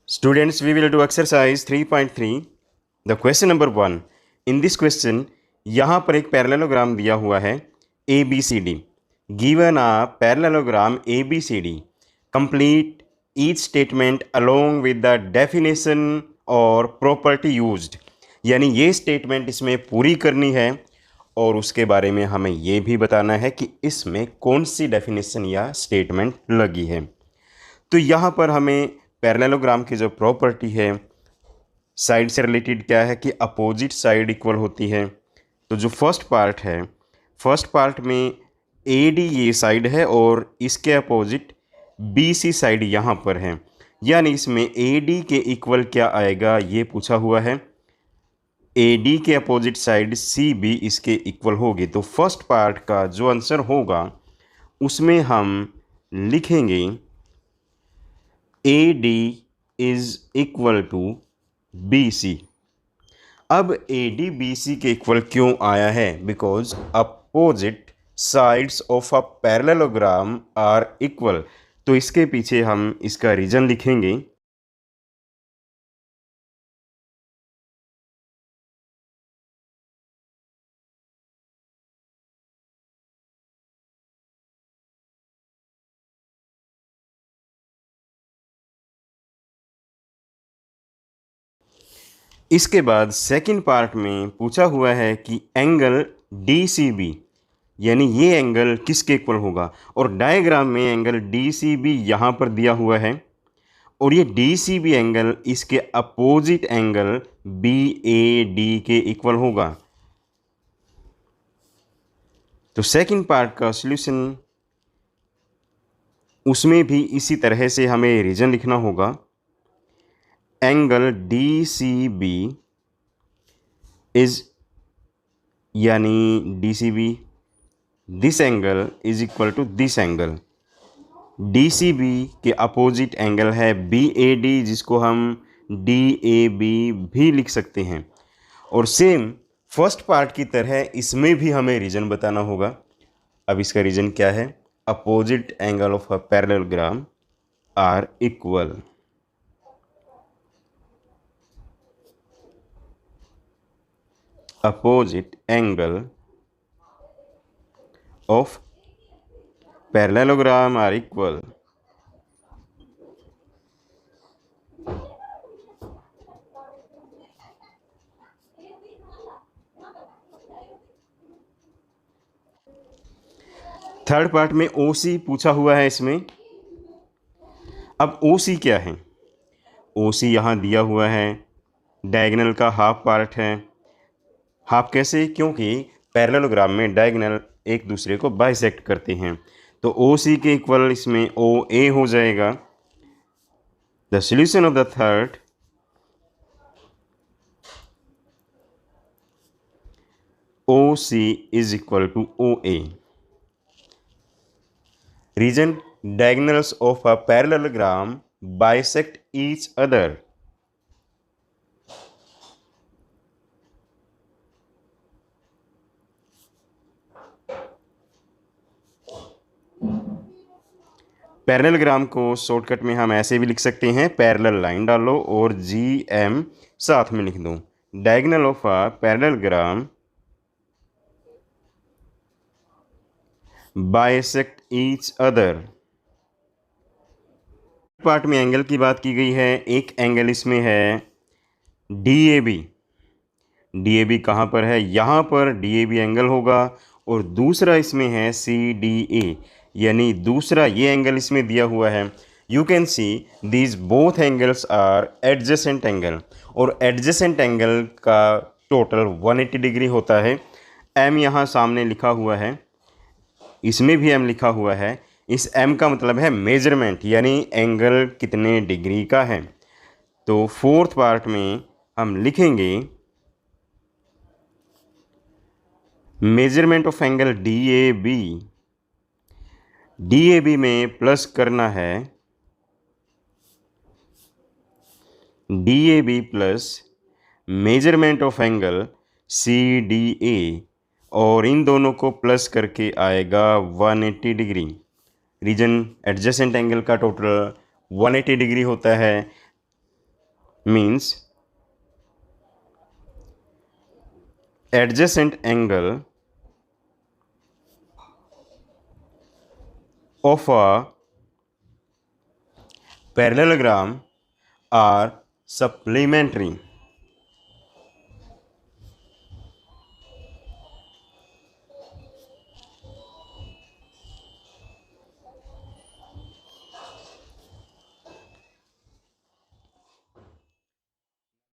Students, we will do exercise 3.3. The question number 1. In this question, यहाँ पर एक parallelogram दिया हुआ है ABCD. Given a parallelogram ABCD, complete each statement along with the definition or property used. यानी ये statement इसमें पूरी करनी है और उसके बारे में हमें ये भी बताना है कि इसमें कौन सी डेफिनेशन या स्टेटमेंट लगी है। तो यहाँ पर हमें पैरेललोग्राम की जो प्रॉपर्टी है साइड से रिलेटेड क्या है कि अपोजिट साइड इक्वल होती है। तो जो फर्स्ट पार्ट है, फर्स्ट पार्ट में AD ये साइड है और इसके अपोजिट BC साइड यहाँ पर है, यानी इसमें AD के इक्वल क्या आएगा ये पूछा हुआ है। AD के अपोजिट साइड CB इसके इक्वल होगी। तो फर्स्ट पार्ट का जो आंसर होगा उसमें हम लिखेंगे AD is equal to BC। अब AD BC के इक्वल क्यों आया है? Because opposite sides of a parallelogram are equal. तो इसके पीछे हम इसका रीज़न लिखेंगे। इसके बाद सेकंड पार्ट में पूछा हुआ है कि एंगल DCB यानी ये एंगल किसके इक्वल होगा, और डायग्राम में एंगल DCB यहाँ पर दिया हुआ है और ये DCB एंगल इसके अपोजिट एंगल BAD के इक्वल होगा। तो सेकंड पार्ट का सॉल्यूशन उसमें भी इसी तरह से हमें रीजन लिखना होगा। एंगल DCB इज यानी DCB this angle is equal to this angle. DCB के अपोजिट एंगल है BAD जिसको हम DAB भी लिख सकते हैं। और सेम फर्स्ट पार्ट की तरह इसमें भी हमें रीजन बताना होगा। अब इसका रीजन क्या है? Opposite angle of a parallelogram are equal. Opposite angle of parallelogram are equal. Third part में OC पूछा हुआ है इसमें। अब OC क्या है? OC यहाँ दिया हुआ है, डायगोनल का हाफ पार्ट है। हाफ कैसे? क्योंकि पैरेललोग्राम में डायगोनल एक दूसरे को बाइसेक्ट करते हैं। तो OC के इक्वल इसमें OA हो जाएगा। The solution of the third OC is equal to OA। Reason diagonals of a parallelogram bisect each other. Parallelogram को शॉर्टकट में हम ऐसे भी लिख सकते हैं, पैरेलल लाइन डालो और GM साथ में लिख दो। Diagonal of a parallelogram bisect each other. Part में एंगल की बात की गई है। एक एंगल इसमें है DAB। DAB कहाँ पर है? यहाँ पर DAB एंगल होगा। और दूसरा इसमें है CDA यानी दूसरा ये एंगल इसमें दिया हुआ है। You can see these both angles are adjacent angle, और एडजेसेंट एंगल का टोटल 180 डिग्री होता है। M यहाँ सामने लिखा हुआ है, इसमें भी M लिखा हुआ है। इस M का मतलब है मेजरमेंट, यानी एंगल कितने डिग्री का है। तो फोर्थ पार्ट में हम लिखेंगे measurement of angle DAB। DAB में प्लस करना है DAB plus measurement of angle CDA, और इन दोनों को प्लस करके आएगा 180 डिग्री। रीजन एडजेसेंट एंगल का टोटल 180 डिग्री होता है। means adjacent angle of a parallelogram are supplementary.